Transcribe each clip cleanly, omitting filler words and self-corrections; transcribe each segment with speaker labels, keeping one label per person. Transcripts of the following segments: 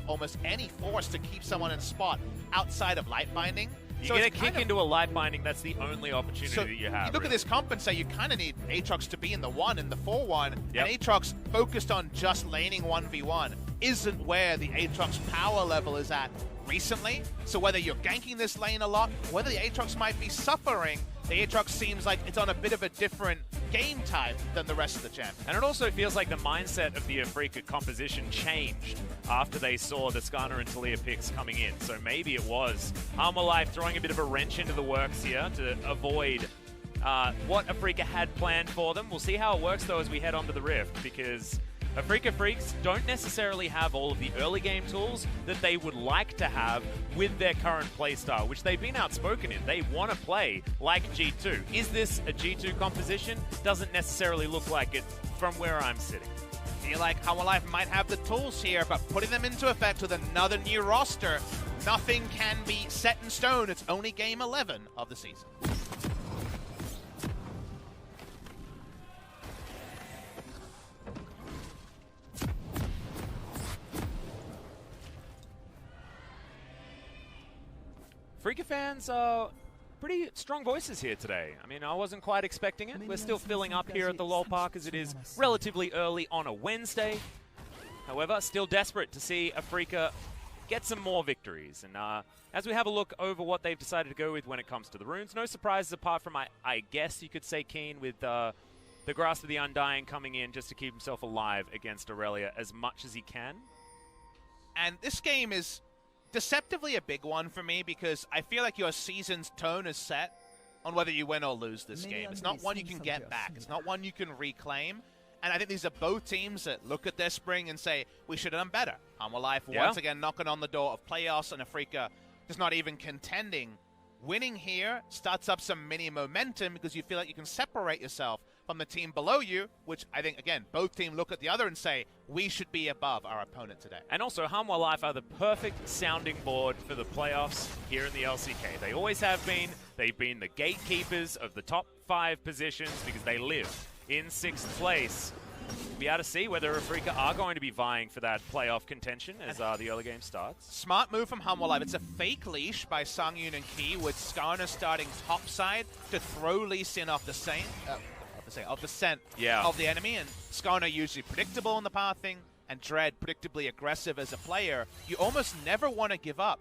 Speaker 1: have almost any force to keep someone in spot outside of light binding.
Speaker 2: You
Speaker 1: so
Speaker 2: get a kick into a light binding, that's the only opportunity that you have.
Speaker 1: You look at this comp and say you kind of need Aatrox to be in the 1 and the 4-1,
Speaker 2: Yep.
Speaker 1: and Aatrox focused on just laning 1v1 isn't where the Aatrox power level is at recently. So whether you're ganking this lane a lot, whether the Aatrox might be suffering, the Aatrox seems like it's on a bit of a different game type than the rest of the champions.
Speaker 2: And it also feels like the mindset of the Afrika composition changed after they saw the Skarner and Talia picks coming in. So maybe it was Armalife throwing a bit of a wrench into the works here to avoid what Afrika had planned for them. We'll see how it works, though, as we head onto the Rift, because Afrika Freaks don't necessarily have all of the early game tools that they would like to have with their current playstyle, which they've been outspoken in. They want to play like G2. Is this a G2 composition? Doesn't necessarily look like it from where I'm sitting.
Speaker 1: I feel like Armalife might have the tools here, but putting them into effect with another new roster, nothing can be set in stone. It's only game 11 of the season.
Speaker 2: Freaka fans, pretty strong voices here today. I mean, I wasn't quite expecting it. We're still filling up here at the LoL Park as it is relatively early on a Wednesday. However, still desperate to see Afrika get some more victories. And as we have a look over what they've decided to go with when it comes to the runes, no surprises apart from, I guess you could say, Keen with the Grasp of the Undying coming in just to keep himself alive against Aurelia as much as he can.
Speaker 1: And this game is deceptively a big one for me because I feel like your season's tone is set on whether you win or lose this game. It's not one you can get back. It's not one you can reclaim. And I think these are both teams that look at their spring and say, we should have done better. Armalife once again knocking on the door of playoffs, and Afrika just not even contending. Winning here starts up some mini momentum because you feel like you can separate yourself from the team below you, which I think, again, both teams look at the other and say, we should be above our opponent today.
Speaker 2: And also, Hanwha Life are the perfect sounding board for the playoffs here in the LCK. They always have been. They've been the gatekeepers of the top 5 positions because they live in 6th place. We'll be able to see whether Afrika are going to be vying for that playoff contention as the early game starts.
Speaker 1: Smart move from Hanwha Life. It's a fake leash by Sangyun and Key with Skarner starting topside to throw Lee Sin off the scent of the enemy, and Skarner usually predictable in the pathing, and Dread predictably aggressive as a player. You almost never want to give up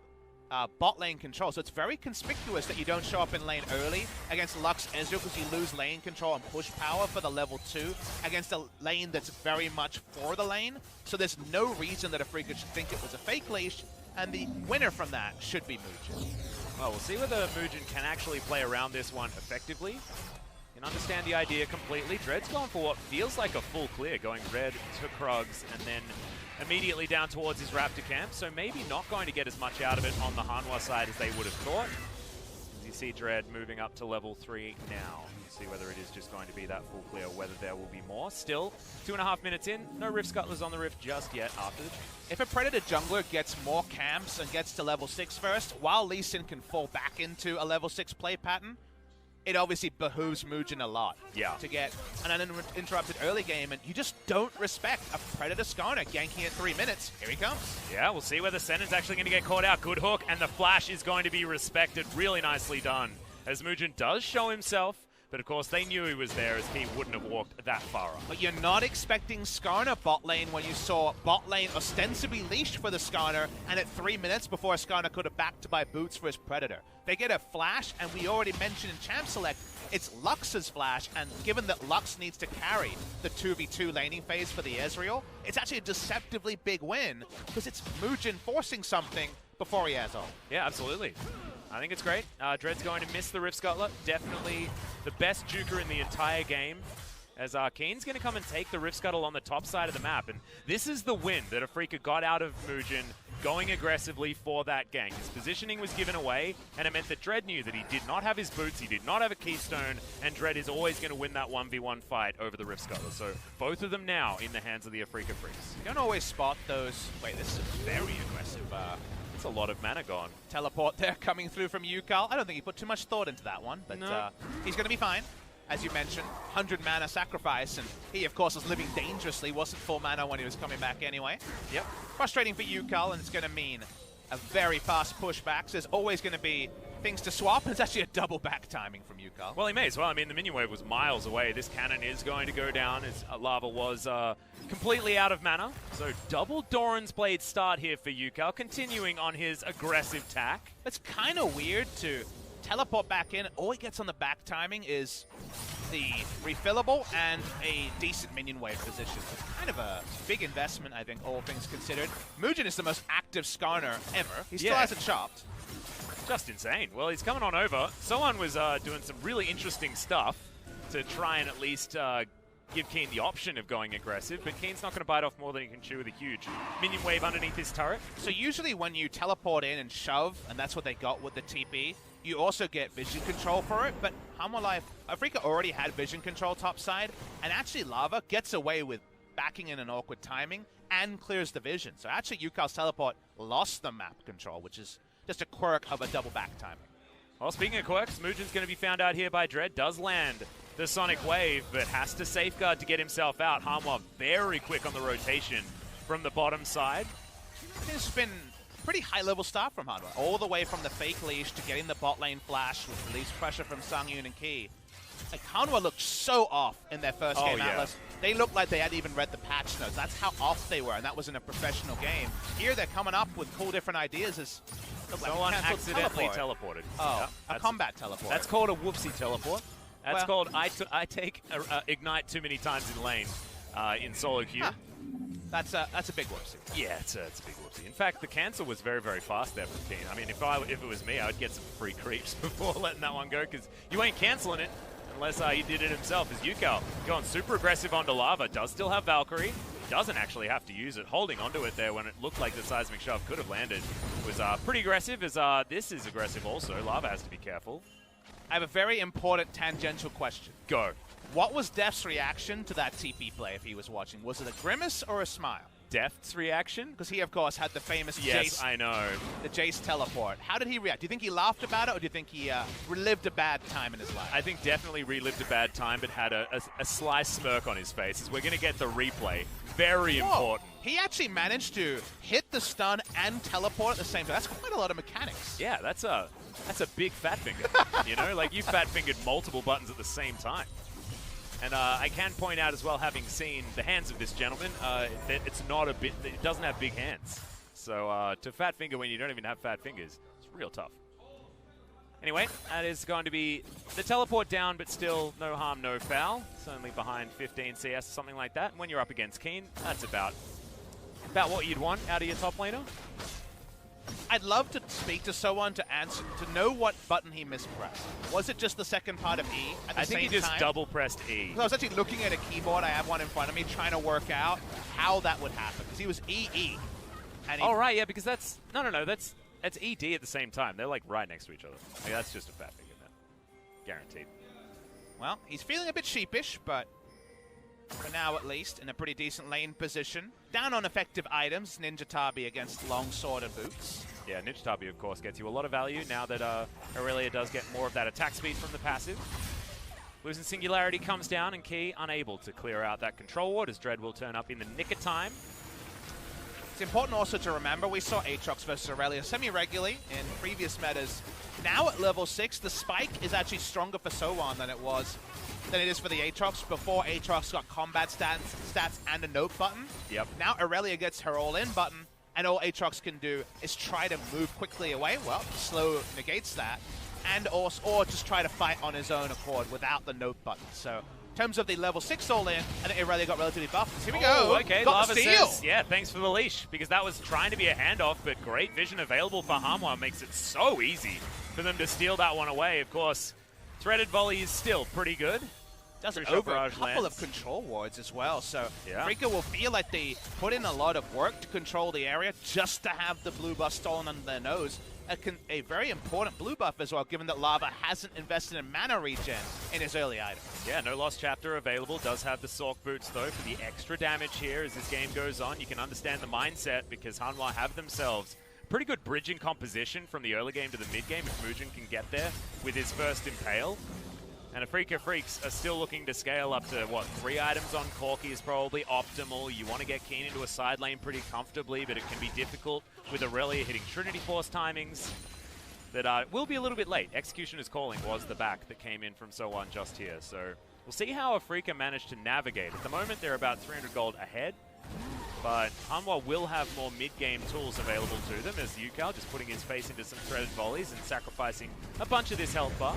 Speaker 1: bot lane control, so it's very conspicuous that you don't show up in lane early against Lux Ezreal because you lose lane control and push power for the level 2 against a lane that's very much for the lane. So there's no reason that Afrika should think it was a fake leash, and the winner from that should be Mugen.
Speaker 2: Well, we'll see whether Mugen can actually play around this one effectively. Can understand the idea completely. Dread's going for what feels like a full clear, going red to Krugs and then immediately down towards his Raptor camp, so maybe not going to get as much out of it on the Hanwha side as they would have thought. As you see Dread moving up to level 3 now. See whether it is just going to be that full clear, whether there will be more. Still, 2.5 minutes in, no Rift Scuttlers on the Rift just yet after the change.
Speaker 1: If a Predator jungler gets more camps and gets to level 6 first, while Lee Sin can fall back into a level 6 play pattern, it obviously behooves Mugen a lot to get an uninterrupted early game, and you just don't respect a Predator Skarner ganking at 3 minutes. Here he comes.
Speaker 2: Yeah, we'll see whether Senna's actually going to get caught out. Good hook, and the flash is going to be respected. Really nicely done, as Mugen does show himself. But of course, they knew he was there as he wouldn't have walked that far up.
Speaker 1: But you're not expecting Skarner bot lane when you saw bot lane ostensibly leashed for the Skarner, and at 3 minutes before Skarner could have backed to buy boots for his Predator. They get a flash, and we already mentioned in Champ Select, it's Lux's flash, and given that Lux needs to carry the 2v2 laning phase for the Ezreal, it's actually a deceptively big win, because it's Mugen forcing something before he has all.
Speaker 2: Yeah, absolutely. I think it's great. Dread's going to miss the Rift Scuttler. Definitely the best juker in the entire game. As Keen's going to come and take the Rift Scuttle on the top side of the map. And this is the win that Afrika got out of Mugen going aggressively for that gank. His positioning was given away, and it meant that Dread knew that he did not have his boots, he did not have a keystone, and Dread is always going to win that 1v1 fight over the Rift Scuttler. So both of them now in the hands of the Afrika Freaks.
Speaker 1: You don't always spot those. Wait, this is a very aggressive
Speaker 2: It's a lot of mana gone.
Speaker 1: Teleport there coming through from Yukal. I don't think he put too much thought into that one, but he's going to be fine. as you mentioned, 100 mana sacrifice, and he, of course, was living dangerously, wasn't full mana when he was coming back anyway.
Speaker 2: Yep.
Speaker 1: Frustrating for UCAL, and it's going to mean a very fast pushback. So there's always going to be things to swap, and it's actually a double back timing from UCAL.
Speaker 2: Well, he may as well. I mean, the minion wave was miles away. This cannon is going to go down as Lava was completely out of mana. So double Doran's Blade start here for UCAL, continuing on his aggressive tack.
Speaker 1: It's kind of weird to teleport back in. All he gets on the back timing is the refillable and a decent minion wave position. It's kind of a big investment, I think, all things considered. Mugen is the most active Skarner ever. He still hasn't chopped.
Speaker 2: Just insane. Well, he's coming on over. Someone was doing some really interesting stuff to try and at least give Keen the option of going aggressive, but Keen's not going to bite off more than he can chew with a huge minion wave underneath his turret.
Speaker 1: So usually when you teleport in and shove, and that's what they got with the TP, you also get vision control for it, but Life, Afrika already had vision control topside, and actually Lava gets away with backing in an awkward timing and clears the vision. So actually UCAL's teleport lost the map control, which is just a quirk of a double back timing.
Speaker 2: Well, speaking of quirks, Mugen's going to be found out here by Dread. Does land the Sonic Wave, but has to safeguard to get himself out. Hanwha very quick on the rotation from the bottom side.
Speaker 1: It's been pretty high-level start from Hanwha, all the way from the fake leash to getting the bot lane flash with release pressure from Sangyun and Key. Like, Hanwha looked so off in their first game, Atlas. They looked like they hadn't even read the patch notes. That's how off they were, and that was in a professional game. Here, they're coming up with cool different ideas.
Speaker 2: Someone accidentally teleported.
Speaker 1: Oh, yeah, a combat teleport.
Speaker 2: That's called a whoopsie teleport. That's called I take ignite too many times in lane in solo queue.
Speaker 1: Huh. That's a big whoopsie.
Speaker 2: Yeah, it's a big whoopsie. In fact, the cancel was very, very fast there from Keen. I mean, if it was me, I would get some free creeps before letting that one go, because you ain't canceling it unless he did it himself. As UCAL going super aggressive onto Lava, does still have Valkyrie. Doesn't actually have to use it, holding onto it there when it looked like the seismic shove could have landed. Was pretty aggressive, as this is aggressive also. Lava has to be careful.
Speaker 1: I have a very important tangential question.
Speaker 2: Go.
Speaker 1: What was Def's reaction to that TP play if he was watching? Was it a grimace or a smile?
Speaker 2: Def's reaction?
Speaker 1: Because he, of course, had the famous
Speaker 2: Jace. I know.
Speaker 1: The Jace teleport. How did he react? Do you think he laughed about it, or do you think he relived a bad time in his life?
Speaker 2: I think definitely relived a bad time, but had a sly smirk on his face, as we're going to get the replay. Very important.
Speaker 1: He actually managed to hit the stun and teleport at the same time. That's quite a lot of mechanics.
Speaker 2: Yeah, that's a big fat finger. You know, like you fat fingered multiple buttons at the same time. And I can point out as well, having seen the hands of this gentleman, that it's not a bit. It doesn't have big hands. So to fat finger when you don't even have fat fingers, it's real tough. Anyway, that is going to be the teleport down, but still no harm, no foul. It's only behind 15 CS or something like that. And when you're up against Keen, that's about what you'd want out of your top laner.
Speaker 1: I'd love to speak to someone to answer, to know what button he mispressed. Was it just the second part of E at the same time?
Speaker 2: I think he just double pressed E.
Speaker 1: I was actually looking at a keyboard. I have one in front of me, trying to work out how that would happen. Because he was EE.
Speaker 2: Oh, right, yeah, because that's... No, that's ED at the same time. They're, like, right next to each other. Like, that's just a fat finger, man. Guaranteed.
Speaker 1: Well, he's feeling a bit sheepish, but for now at least, in a pretty decent lane position. Down on effective items, Ninja Tabi against Longsword and Boots.
Speaker 2: Yeah, Ninja Tabi, of course, gets you a lot of value now that Aurelia does get more of that attack speed from the passive. Losing Singularity comes down, and Key unable to clear out that control ward, as Dread will turn up in the nick of time.
Speaker 1: It's important also to remember we saw Aatrox versus Aurelia semi-regularly in previous metas. Now at level 6, the spike is actually stronger for Sowan than it is for the Aatrox. Before, Aatrox got combat stats and a note button.
Speaker 2: Yep.
Speaker 1: Now Aurelia gets her all-in button, and all Aatrox can do is try to move quickly away. Well, slow negates that. And or just try to fight on his own accord without the note button. So in terms of the level 6 all-in, I think Aurelia got relatively buffed. Here we go.
Speaker 2: Okay,
Speaker 1: got
Speaker 2: Lava
Speaker 1: the steal.
Speaker 2: says, yeah, thanks for the leash, because that was trying to be a handoff, but great vision available for Hanwha makes it so easy for them to steal that one away. Of course, threaded volley is still pretty good.
Speaker 1: Does it over a couple of control wards as well, so Afrika will feel like they put in a lot of work to control the area just to have the blue buff stolen under their nose. A very important blue buff as well, given that Lava hasn't invested in mana regen in his early item.
Speaker 2: Yeah, no Lost Chapter available. Does have the Sork Boots, though, for the extra damage here as this game goes on. You can understand the mindset, because Hanwha have themselves pretty good bridging composition from the early game to the mid game if Mugen can get there with his first Impale. And Afrika Freaks are still looking to scale up to, what, 3 items on Corki is probably optimal. You want to get Keen into a side lane pretty comfortably, but it can be difficult with Aurelia hitting Trinity Force timings that will be a little bit late. Executioner's Calling was the back that came in from So1 just here. So we'll see how Afrika managed to navigate. At the moment, they're about 300 gold ahead, but Hanwha will have more mid-game tools available to them as Yukal just putting his face into some threaded volleys and sacrificing a bunch of this health bar.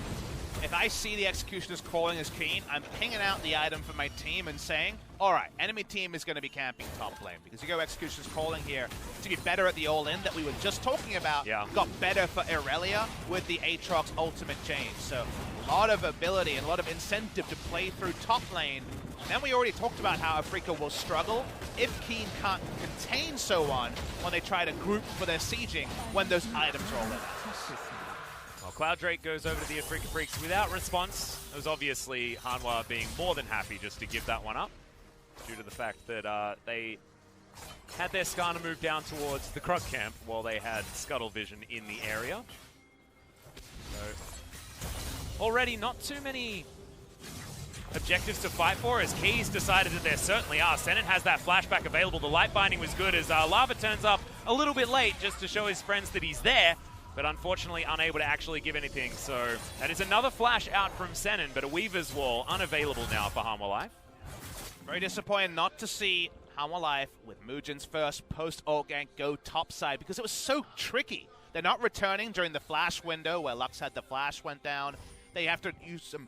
Speaker 1: If I see the Executioner's Calling as Keen, I'm pinging out the item for my team and saying, alright, enemy team is going to be camping top lane, because you go Executioner's Calling here to get better at the all-in that we were just talking about.
Speaker 2: Yeah.
Speaker 1: Got better for Aurelia with the Aatrox ultimate change. So a lot of ability and a lot of incentive to play through top lane. And then we already talked about how Afrika will struggle if Keen can't contain So1 when they try to group for their sieging when those items roll in.
Speaker 2: Well, Cloud Drake goes over to the Afrika Freaks without response. It was obviously Hanwha being more than happy just to give that one up due to the fact that they had their Skarner move down towards the Krug camp while they had Scuttle Vision in the area. So already not too many objectives to fight for, as Keys decided that there certainly are. Senin has that flashback available. The light binding was good as Lava turns up a little bit late just to show his friends that he's there, but unfortunately unable to actually give anything. So that is another flash out from Senin, but a Weaver's Wall unavailable now for Hanwha Life.
Speaker 1: Very disappointed not to see Hanwha Life with Mugen's first post-ult gank go topside because it was so tricky. They're not returning during the flash window where Lux had the flash went down. They have to use some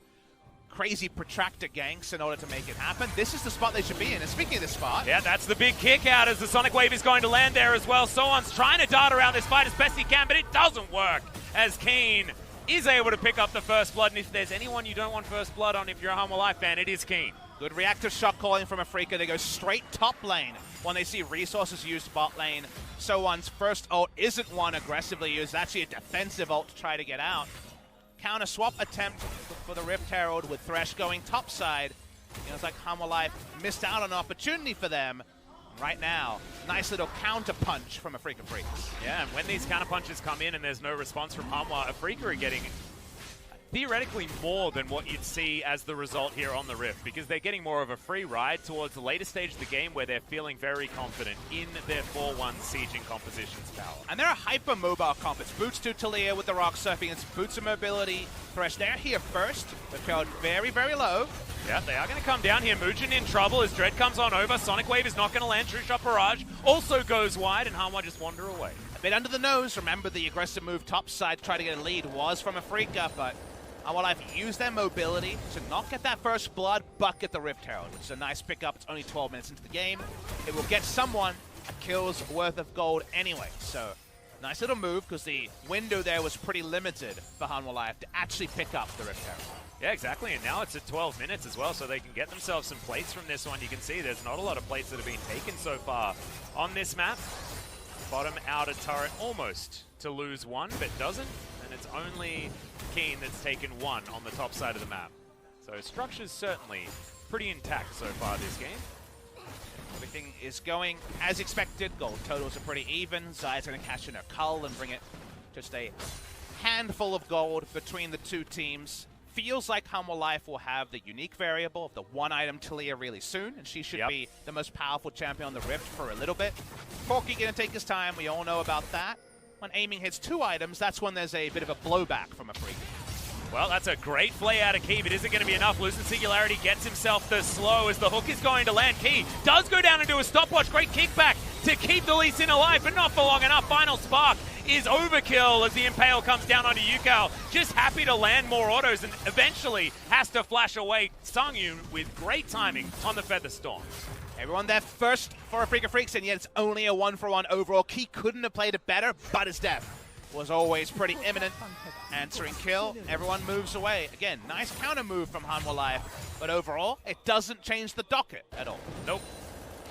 Speaker 1: crazy protractor ganks in order to make it happen. This is the spot they should be in. And speaking of this spot...
Speaker 2: Yeah, that's the big kick out as the Sonic Wave is going to land there as well. So1's trying to dart around this fight as best he can, but it doesn't work as Keen is able to pick up the first blood. And if there's anyone you don't want first blood on if you're a Hanwha Life fan, it is Keen.
Speaker 1: Good reactive shot calling from Afrika. They go straight top lane when they see resources used bot lane. So1's first ult isn't one aggressively used. It's actually a defensive ult to try to get out. Counter swap attempt for the Rift Herald with Thresh going topside. You know, it's like Hanwha Life missed out on an opportunity for them. Right now, nice little counter punch from Afrika Freaks.
Speaker 2: Yeah, and when these counter punches come in and there's no response from Hanwha, Afrika are getting theoretically more than what you'd see as the result here on the Rift, because they're getting more of a free ride towards the later stage of the game where they're feeling very confident in their 4-1 sieging composition's power.
Speaker 1: And they're a hyper-mobile comp. It's Boots to Talia with the rock surfing. It's Boots of mobility. Thresh, they're here first. They're killed very, very low.
Speaker 2: Yeah, they are going to come down here. Mugen in trouble as Dread comes on over. Sonic Wave is not going to land. True Shot Barrage also goes wide, and Hanwha just wander away.
Speaker 1: A bit under the nose. Remember, the aggressive move topside to try to get a lead was from Afrika, but Hanwha Life used their mobility to not get that first blood, but get the Rift Herald, which is a nice pickup. It's only 12 minutes into the game. It will get someone a kill's worth of gold anyway. So, nice little move, because the window there was pretty limited for Hanwha Life to actually pick up the Rift Herald.
Speaker 2: Yeah, exactly, and now it's at 12 minutes as well, so they can get themselves some plates from this one. You can see there's not a lot of plates that have been taken so far on this map. Bottom outer turret almost to lose one, but doesn't, and it's only Keen that's taken one on the top side of the map. So structure's certainly pretty intact so far this game.
Speaker 1: Everything is going as expected. Gold totals are pretty even. Zaya's going to cash in her cull and bring it just a handful of gold between the two teams. Feels like Hanwha Life will have the unique variable of the one-item Talia really soon, and she should be the most powerful champion on the Rift for a little bit. Corki going to take his time. We all know about that. When aiming hits 2 items, that's when there's a bit of a blowback from Afrika.
Speaker 2: Well, that's a great play out of Key, but is it going to be enough? Losing Singularity gets himself the slow as the hook is going to land. Key does go down and do a stopwatch. Great kickback to keep the Lee Sin alive, but not for long enough. Final spark is overkill as the Impale comes down onto Yukal. Just happy to land more autos and eventually has to flash away Sangyu with great timing on the Feather Storm.
Speaker 1: Everyone there first for Afrika Freaks, and yet it's only a 1-for-1 overall. Key couldn't have played it better, but his death was always pretty imminent. Answering kill, everyone moves away. Again, nice counter move from Hanwha Life, but overall, it doesn't change the docket at all.
Speaker 2: Nope.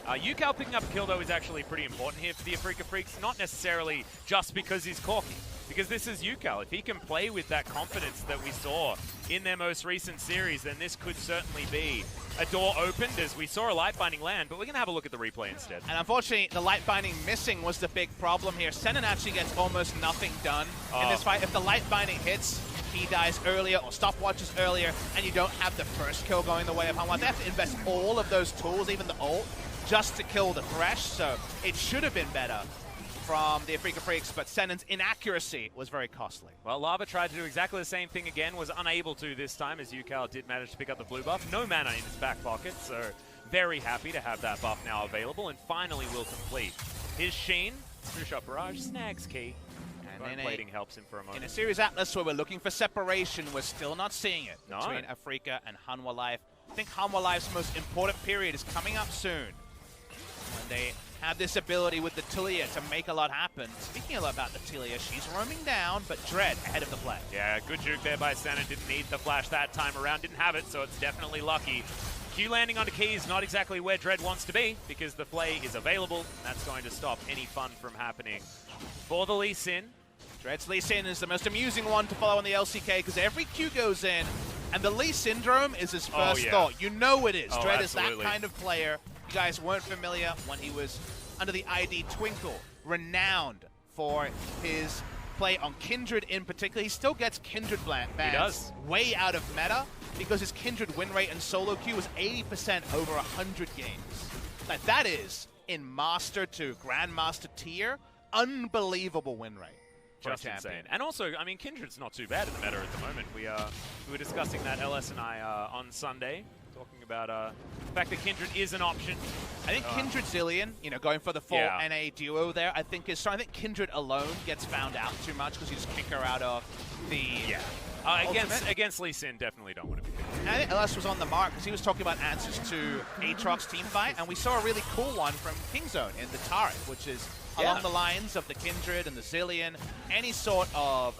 Speaker 2: Yukal picking up a kill, though, is actually pretty important here for the Afrika Freaks. Not necessarily just because he's Corki. because this is UCal. If he can play with that confidence that we saw in their most recent series, then this could certainly be a door opened as we saw a light binding land, but we're going to have a look at the replay instead.
Speaker 1: And unfortunately, the light binding missing was the big problem here. Senin actually gets almost nothing done in this fight. If the light binding hits, he dies earlier or stopwatches earlier, and you don't have the first kill going the way of Hanwha. They have to invest all of those tools, even the ult, just to kill the Thresh, so it should have been better from the Afrika Freaks, but Senin's inaccuracy was very costly.
Speaker 2: Well, Lava tried to do exactly the same thing again, was unable to this time, as UCal did manage to pick up the blue buff. No mana in his back pocket, so very happy to have that buff now available, and finally will complete his Sheen. True Shot Barrage snags key. And plating helps him for a moment.
Speaker 1: In a series Atlas where we're looking for separation, we're still not seeing it between Afrika and Hanwha Life. I think Hanwha Life's most important period is coming up soon, when they have this ability with the Tilia to make a lot happen. Speaking a lot about the Tilia, she's roaming down, but Dread ahead of the play.
Speaker 2: Yeah, good juke there by Senin. Didn't need the flash that time around. Didn't have it, so it's definitely lucky. Q landing onto key is not exactly where Dread wants to be, because the play is available. And that's going to stop any fun from happening for the Lee Sin.
Speaker 1: Dread's Lee Sin is the most amusing one to follow on the LCK, because every Q goes in, and the Lee Syndrome is his first thought. You know it is. Dread is that kind of player. You guys weren't familiar when he was under the ID Twinkle, renowned for his play on Kindred in particular. He still gets Kindred bans way out of meta, because his Kindred win rate in solo queue was 80% over 100 games. Like, that is, in Master to Grandmaster tier, unbelievable win rate.
Speaker 2: Just insane. And also, I mean, Kindred's not too bad in the meta at the moment. We were discussing that, LS and I, on Sunday, talking about the fact that Kindred is an option.
Speaker 1: I think Kindred Zillion, you know, going for the full NA duo there, I think is strong. I think Kindred alone gets found out too much, because you just kick her out of the
Speaker 2: against Lee Sin, definitely don't want to be good.
Speaker 1: And I think LS was on the mark, because he was talking about answers to Aatrox's team fight, and we saw a really cool one from Kingzone in the turret, which is along the lines of the Kindred and the Zillion. Any sort of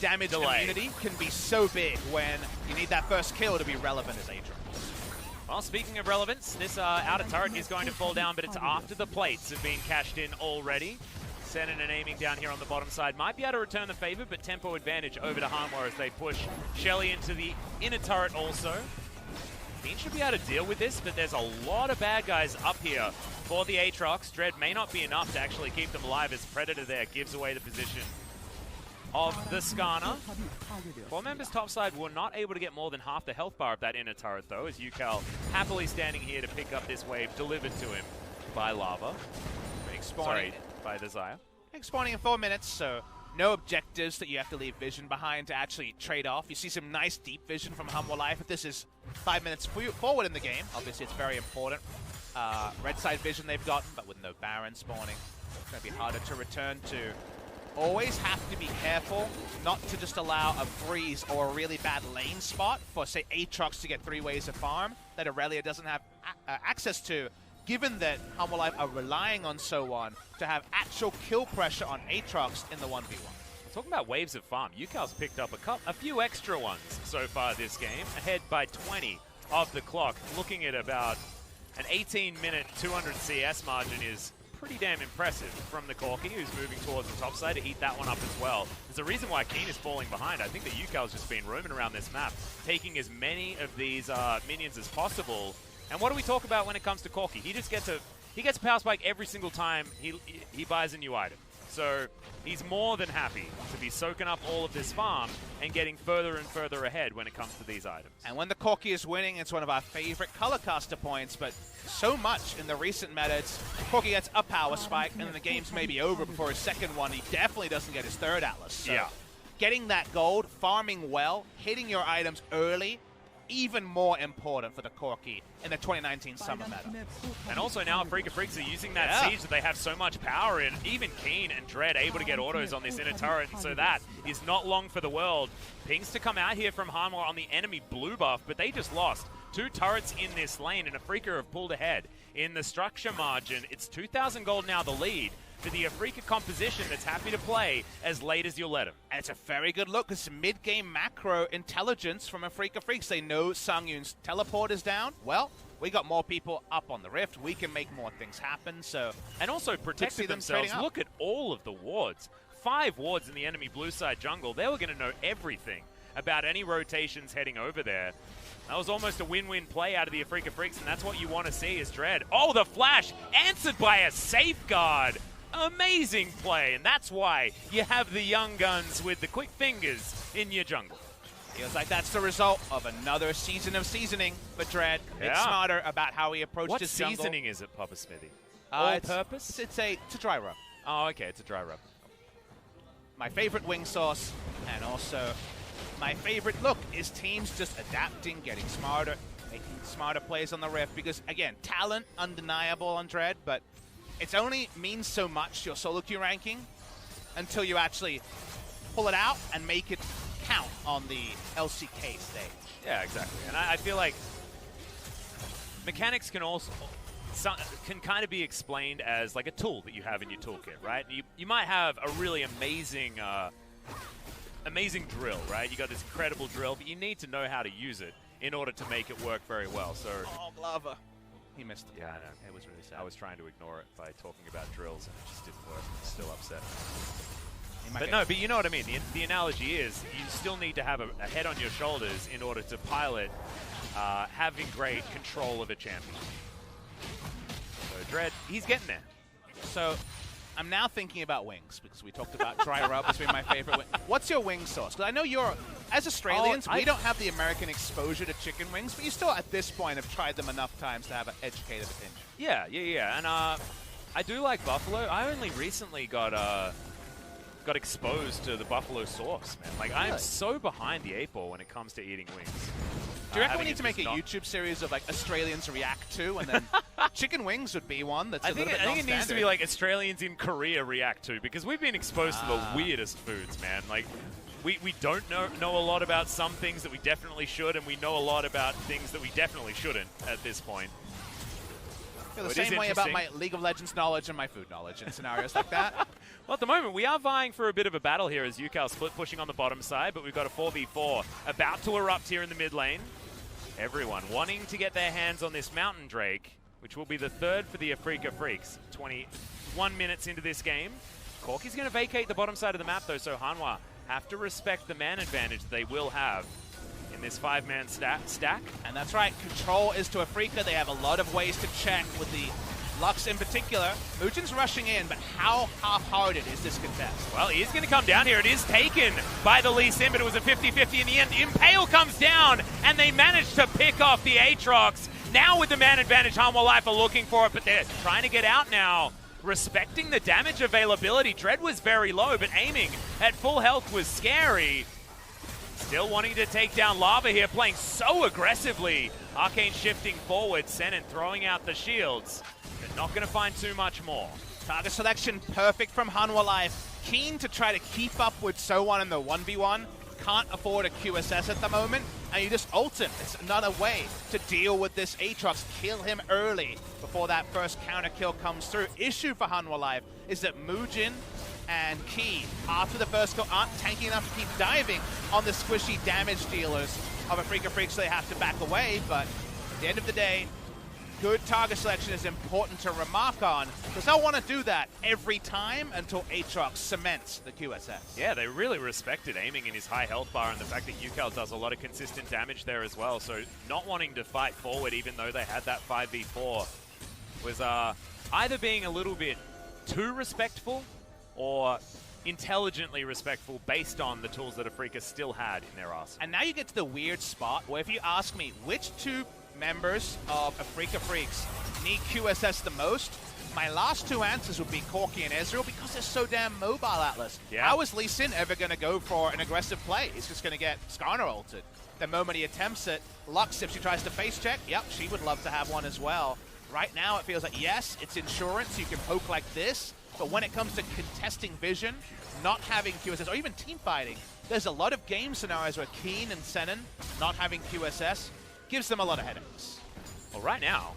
Speaker 1: damage immunity can be so big when you need that first kill to be relevant as Aatrox.
Speaker 2: Well, speaking of relevance, this outer turret is going to fall down, but it's after the plates have been cashed in already. Senin and aiming down here on the bottom side might be able to return the favor, but tempo advantage over to Hanwha as they push Shelly into the inner turret also. Fiend should be able to deal with this, but there's a lot of bad guys up here for the Aatrox. Dread may not be enough to actually keep them alive, as Predator there gives away the position of the Skarner. 4 members topside were not able to get more than half the health bar of that inner turret, though, as UCal happily standing here to pick up this wave delivered to him by Lava. Sorry, by the Xayah.
Speaker 1: Spawning in 4 minutes, so no objectives that you have to leave vision behind to actually trade off. You see some nice deep vision from Hanwha Life. If this is 5 minutes forward in the game, obviously it's very important. Red side vision they've gotten, but with no Baron spawning, it's going to be harder to return to. Always have to be careful not to just allow a freeze or a really bad lane spot for, say, Aatrox to get 3 ways of farm that Aurelia doesn't have access to, given that Hanwha Life are relying on So1 to have actual kill pressure on Aatrox in the 1v1.
Speaker 2: Talking about waves of farm, UCal's picked up a few extra ones so far this game, ahead by 20 of the clock. Looking at about an 18-minute 200 CS margin is pretty damn impressive from the Corki, who's moving towards the top side to eat that one up as well. There's a reason why Keen is falling behind. I think that UCal's just been roaming around this map, taking as many of these minions as possible. And what do we talk about when it comes to Corki? He just gets a power spike every single time he buys a new item. So he's more than happy to be soaking up all of this farm and getting further and further ahead when it comes to these items.
Speaker 1: And when the Corki is winning, it's one of our favorite color caster points, but so much in the recent meta, Corki gets a power spike, and then the game's maybe over before his second one. He definitely doesn't get his third Atlas. So getting that gold, farming well, hitting your items early, even more important for the Corki in the 2019 summer meta.
Speaker 2: And also now Afrika Freaks are using that siege that they have so much power in. Even Keen and Dread able to get autos on this inner turret, and so that is not long for the world. Pings to come out here from Hanwha on the enemy blue buff, but they just lost 2 turrets in this lane, and Afrika have pulled ahead. In the structure margin, it's 2,000 gold now the lead for the Afrika composition that's happy to play as late as you'll let him.
Speaker 1: And it's a very good look. It's mid-game macro intelligence from Afrika Freaks. They know Sangyun's teleport is down. Well, we got more people up on the Rift. We can make more things happen. So,
Speaker 2: and also protected themselves. Look at all of the wards 5 wards in the enemy blue side jungle, they were going to know everything about any rotations heading over there. That was almost a win-win play out of the Afrika Freaks, and that's what you want to see is Dread. Oh, the flash answered by a safeguard. Amazing play, and that's why you have the young guns with the quick fingers in your jungle.
Speaker 1: Feels like that's the result of another season of seasoning for Dread. It's smarter about how he approached his jungle.
Speaker 2: What seasoning is it, Papa Smithy? All-purpose?
Speaker 1: It's a dry rub.
Speaker 2: Oh, okay, it's a dry rub.
Speaker 1: My favorite wing sauce, and also my favorite look is teams just adapting, getting smarter, making smarter plays on the Rift. Because, again, talent undeniable on Dread, but it's only means so much, your solo queue ranking, until you actually pull it out and make it count on the LCK stage.
Speaker 2: Yeah, exactly. And I feel like mechanics can also can kind of be explained as like a tool that you have in your toolkit, right? You might have a really amazing amazing drill, right? You got this incredible drill, but you need to know how to use it in order to make it work very well. So,
Speaker 1: oh, Glover. He missed it.
Speaker 2: Yeah, I know.
Speaker 1: It was really sad.
Speaker 2: I was trying to ignore it by talking about drills, and it just didn't work. I'm still upset. But you know what I mean. The analogy is you still need to have a head on your shoulders in order to pilot having great control of a champion. So Dread, he's getting there.
Speaker 1: So I'm now thinking about wings, because we talked about dry rub as being my favorite wing. What's your wing sauce? Because I know as Australians, we don't have the American exposure to chicken wings, but you still, at this point, have tried them enough times to have an educated opinion.
Speaker 2: Yeah. And I do like buffalo. I only recently got exposed to the buffalo sauce, man. Like, really? I'm so behind the 8-ball when it comes to eating wings.
Speaker 1: Do you reckon we need to make a YouTube series of, like, Australians react to, and then chicken wings would be one that's I think it
Speaker 2: needs to be, like, Australians in Korea react to, because we've been exposed to the weirdest foods, man. Like, we don't know a lot about some things that we definitely should, and we know a lot about things that we definitely shouldn't at this point.
Speaker 1: I feel the same way about my League of Legends knowledge and my food knowledge in scenarios like that.
Speaker 2: Well, at the moment, we are vying for a bit of a battle here as UCal split pushing on the bottom side, but we've got a 4v4 about to erupt here in the mid lane. Everyone wanting to get their hands on this Mountain Drake, which will be the third for the Afrika Freaks. 21 minutes into this game. Corky's going to vacate the bottom side of the map, though, so Hanwha have to respect the man advantage they will have in this 5-man stack.
Speaker 1: And that's right, control is to Afrika. They have a lot of ways to check with the Lux in particular. Mugen's rushing in, but how half-hearted is this contest?
Speaker 2: Well, he is going to come down here. It is taken by the Lee Sin, but it was a 50-50 in the end. Impale comes down, and they managed to pick off the Aatrox. Now with the man advantage, Hanwha Life are looking for it, but they're trying to get out now. Respecting the damage availability. Dread was very low, but aiming at full health was scary. Still wanting to take down Lava here, playing so aggressively. Arcane shifting forward, Senin throwing out the shields. They're not going to find too much more.
Speaker 1: Target selection perfect from Hanwha Life. Keen to try to keep up with So1 in the 1v1. Can't afford a QSS at the moment, and you just ult him. It's another way to deal with this Aatrox. Kill him early before that first counter kill comes through. Issue for Hanwha Life is that Mugen and Key, after the first kill, aren't tanky enough to keep diving on the squishy damage dealers of Afrika Freaks, so they have to back away. But at the end of the day, good target selection is important to remark on, because they'll want to do that every time until Aatrox cements the QSS.
Speaker 2: Yeah, they really respected aiming in his high health bar, and the fact that UCal does a lot of consistent damage there as well. So not wanting to fight forward, even though they had that 5v4, was either being a little bit too respectful or intelligently respectful based on the tools that Afrika still had in their arsenal.
Speaker 1: And now you get to the weird spot where if you ask me which two members of Afrika Freaks need QSS the most, my last two answers would be Corky and Ezreal, because they're so damn mobile, Atlas.
Speaker 2: Yeah.
Speaker 1: How is Lee Sin ever going to go for an aggressive play? He's just going to get Skarner ulted. The moment he attempts it, Lux, if she tries to face check, yep, she would love to have one as well. Right now it feels like, yes, it's insurance, you can poke like this, but when it comes to contesting vision, not having QSS, or even team fighting, there's a lot of game scenarios where Keen and Senin not having QSS gives them a lot of headaches.
Speaker 2: Well, right now,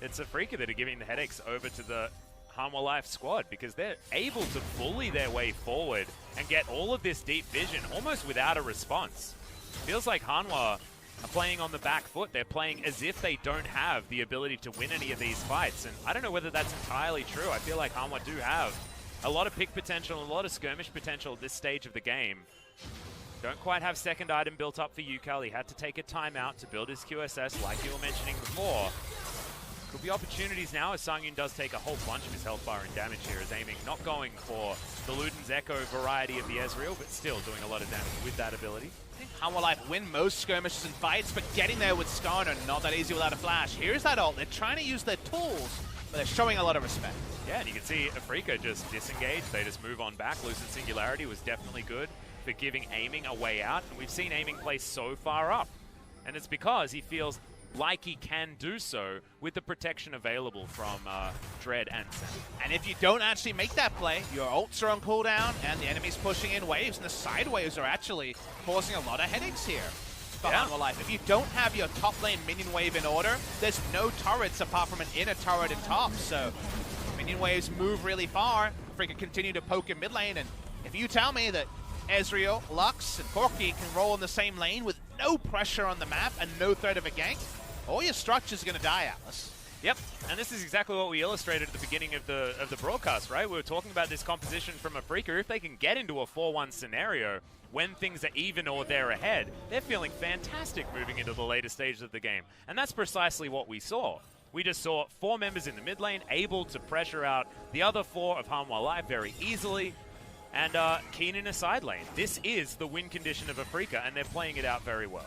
Speaker 2: it's Afrika that are giving the headaches over to the Hanwha Life squad, because they're able to bully their way forward and get all of this deep vision almost without a response. Feels like Hanwha are playing on the back foot. They're playing as if they don't have the ability to win any of these fights, and I don't know whether that's entirely true. I feel like Hanwha do have A lot of pick potential, a lot of skirmish potential at this stage of the game. Don't quite have second item built up for UCal. He had to take a timeout to build his QSS like you were mentioning before. Could be opportunities now as Sangyun does take a whole bunch of his health bar and damage here, as aiming not going for the Luden's Echo variety of the Ezreal, but still doing a lot of damage with that ability.
Speaker 1: I think Hanwha win most skirmishes and fights, but getting there with Skarner, not that easy without a flash. Here's that ult. They're trying to use their tools, but they're showing a lot of respect.
Speaker 2: Yeah, and you can see Afrika just disengage. They just move on back. Lucid Singularity was definitely good for giving aiming a way out, and we've seen aiming play so far up. And it's because he feels like he can do so with the protection available from Dread and Sen.
Speaker 1: And if you don't actually make that play, your ults are on cooldown, and the enemy's pushing in waves, and the side waves are actually causing a lot of headaches here for Hanwha. If you don't have your top lane minion wave in order, there's no turrets apart from an inner turret in top, so minion waves move really far. Freaking continue to poke in mid lane, and if you tell me that Ezreal, Lux, and Corki can roll in the same lane with no pressure on the map and no threat of a gank, all your structures are going to die, Atlas.
Speaker 2: Yep, and this is exactly what we illustrated at the beginning of the broadcast, right? We were talking about this composition from Afrika. If they can get into a 4-1 scenario when things are even or they're ahead, they're feeling fantastic moving into the later stages of the game. And that's precisely what we saw. We just saw 4 members in the mid lane able to pressure out the other 4 of Hanwha Live very easily, and Keen in a side lane. This is the win condition of Afrika, and they're playing it out very well.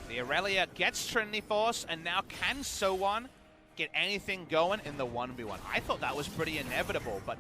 Speaker 1: The Aurelia gets Trinity Force, and now can So1 get anything going in the 1v1? I thought that was pretty inevitable, but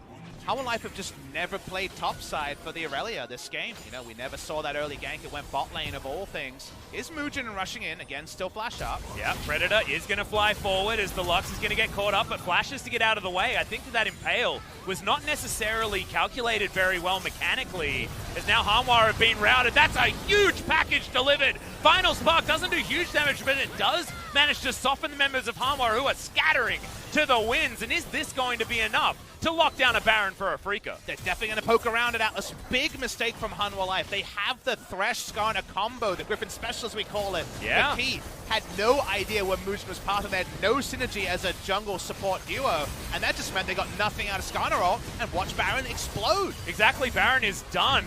Speaker 1: Hanwha Life have just never played topside for the Aurelia this game. You know, we never saw that early gank. It went bot lane of all things. Is Mugen rushing in? Again, still flash up.
Speaker 2: Yeah, Predator is going to fly forward as the Lux is going to get caught up, but flashes to get out of the way. I think that Impale was not necessarily calculated very well mechanically, as now Hanwha have been routed. That's a huge package delivered. Final Spark doesn't do huge damage, but it does manage to soften the members of Hanwha who are scattering to the winds. And is this going to be enough to lock down a Baron for Afrika?
Speaker 1: They're definitely going to poke around at Atlas. Big mistake from Hanwha Life. They have the Thresh Skarner combo, the Griffin Special as we call it.
Speaker 2: Yeah.
Speaker 1: The key had no idea when Mugen was part of. They had no synergy as a jungle support duo, and that just meant they got nothing out of Skarner ult, and watch Baron explode.
Speaker 2: Exactly, Baron is done.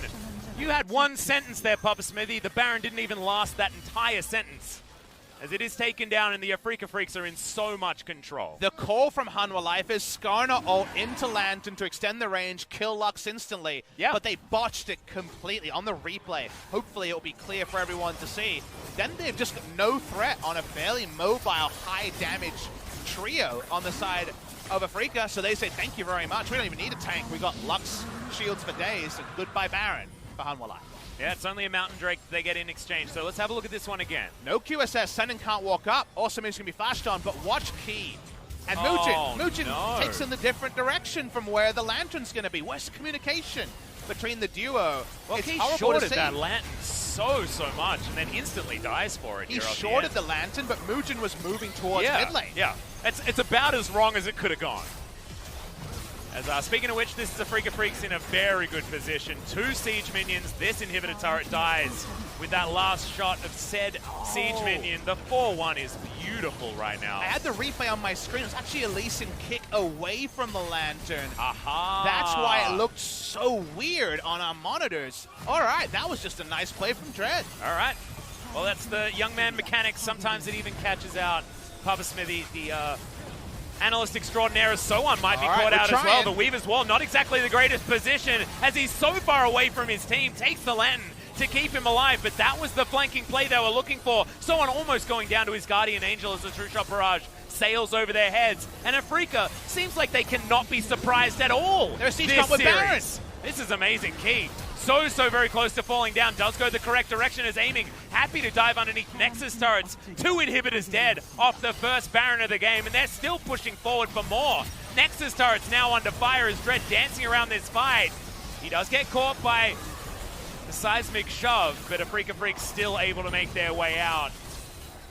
Speaker 2: You had one sentence there, Papa Smithy. The Baron didn't even last that entire sentence, as it is taken down, and the Afrika Freaks are in so much control.
Speaker 1: The call from Hanwha Life is Skarner ult into Lantern to extend the range, kill Lux instantly, but they botched it completely on the replay. Hopefully it will be clear for everyone to see. Then they've just got no threat on a fairly mobile, high-damage trio on the side of Afrika, so they say, thank you very much. We don't even need a tank. We got Lux shields for days, and goodbye Baron for Hanwha Life.
Speaker 2: Yeah, it's only a Mountain Drake that they get in exchange, so let's have a look at this one again.
Speaker 1: No QSS, Senden can't walk up. Also means he's going to be flashed on, but watch Key. And Mugen takes in the different direction from where the Lantern's going to be. Where's the communication between the duo?
Speaker 2: Well,
Speaker 1: it's
Speaker 2: he
Speaker 1: horrible
Speaker 2: shorted
Speaker 1: to see.
Speaker 2: that Lantern so much, and then instantly dies for it.
Speaker 1: He shorted the Lantern, but Mugen was moving towards mid lane.
Speaker 2: Yeah, it's about as wrong as it could have gone. As speaking of which, this is Afrika Freaks in a very good position. 2 siege minions. This inhibitor turret dies with that last shot of said siege minion. The 4-1 is beautiful right now.
Speaker 1: I had the replay on my screen. It was actually a Lee Sin kick away from the Lantern.
Speaker 2: Aha!
Speaker 1: That's why it looked so weird on our monitors. All right, that was just a nice play from Dread.
Speaker 2: All right. Well, that's the young man mechanics. Sometimes it even catches out. Papa Smithy, the analyst extraordinaire as So1 might be caught out as well. The Weaver's Wall, not exactly the greatest position, as he's so far away from his team, takes the Lantern to keep him alive, but that was the flanking play they were looking for. So1 almost going down to his Guardian Angel as the True Shot Barrage sails over their heads, and Afrika seems like they cannot be surprised at all.
Speaker 1: They're a siege comp with Baron.
Speaker 2: This is amazing. Key, so very close to falling down, does go the correct direction as aiming, happy to dive underneath Nexus turrets. 2 inhibitors dead off the first Baron of the game, and they're still pushing forward for more. Nexus turrets now under fire as Dread dancing around this fight. He does get caught by the seismic shove, but Afrika Freaks still able to make their way out.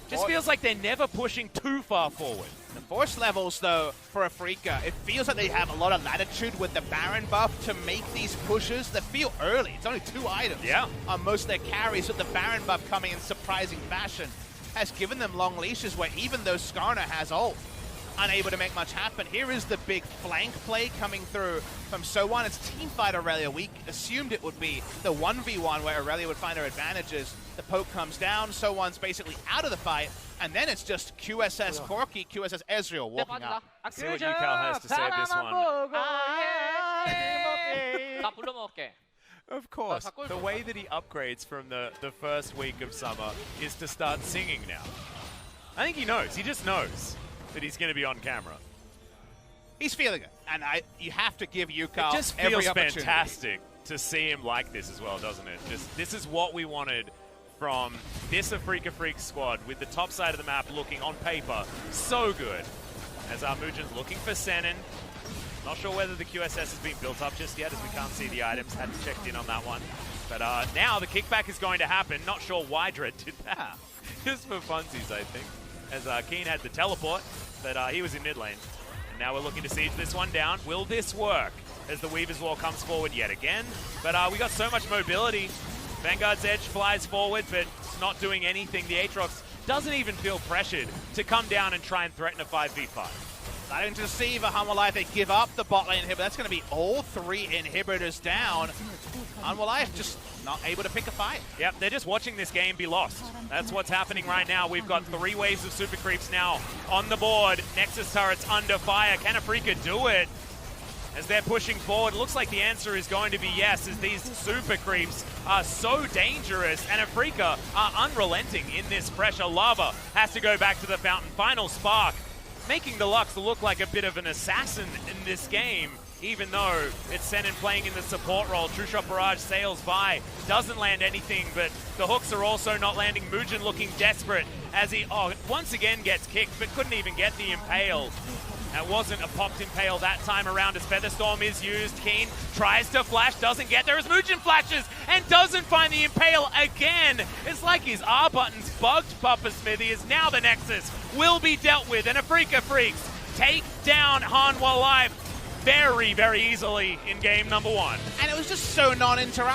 Speaker 2: Just feels like they're never pushing too far forward.
Speaker 1: The force levels, though, for Afrika, it feels like they have a lot of latitude with the Baron buff to make these pushes that feel early. It's only 2 items on most of their carries, with the Baron buff coming in surprising fashion has given them long leashes where even though Skarner has ult, unable to make much happen. Here is the big flank play coming through from So1. It's teamfight Aurelia. We assumed it would be the 1v1 where Aurelia would find her advantages. The poke comes down, So1's basically out of the fight, and then it's just QSS Corki, QSS Ezreal walking up.
Speaker 2: See what UCal has to say of this one.
Speaker 3: Of course, the way that he upgrades from the first week of summer is to start singing now. I think he knows. He just knows that he's going to be on camera.
Speaker 1: He's feeling it, and you have to give UCal
Speaker 3: It just
Speaker 1: every
Speaker 3: feels
Speaker 1: opportunity.
Speaker 3: fantastic to see him like this as well, doesn't it? This is what we wanted from this Afrika Freak squad, with the top side of the map looking on paper so good. As Mujin's looking for Senin. Not sure whether the QSS has been built up just yet, as we can't see the items. Hadn't checked in on that one. But now the kickback is going to happen. Not sure why Dread did that. Just for funsies, I think. As Keen had the teleport, but he was in mid lane. And now we're looking to siege this one down. Will this work? As the Weaver's Wall comes forward yet again. But we got so much mobility. Vanguard's Edge flies forward, but it's not doing anything. The Aatrox doesn't even feel pressured to come down and try and threaten a 5v5.
Speaker 1: Starting to see the Hanwha Life. They give up the bot lane inhibitor. That's going to be all 3 inhibitors down. Hanwha Life just not able to pick a fight.
Speaker 2: Yep, they're just watching this game be lost. That's what's happening right now. We've got 3 waves of super creeps now on the board. Nexus turrets under fire. Can Afrika do it? As they're pushing forward, it looks like the answer is going to be yes, as these super creeps are so dangerous, and Afrika are unrelenting in this pressure. Lava has to go back to the fountain. Final spark, making the Lux look like a bit of an assassin in this game, even though it's Senin playing in the support role. True Shot Barrage sails by, doesn't land anything, but the hooks are also not landing. Mujin looking desperate as he once again gets kicked, but couldn't even get the impale. That wasn't a popped impale that time around, as Featherstorm is used. Keen tries to flash, doesn't get there as Mujin flashes and doesn't find the impale again. It's like his R button's bugged, Papa Smithy, as now the Nexus will be dealt with, and Afrika Freaks take down Hanwha Life very, very easily in game number 1.
Speaker 1: And it was just so non-interactive.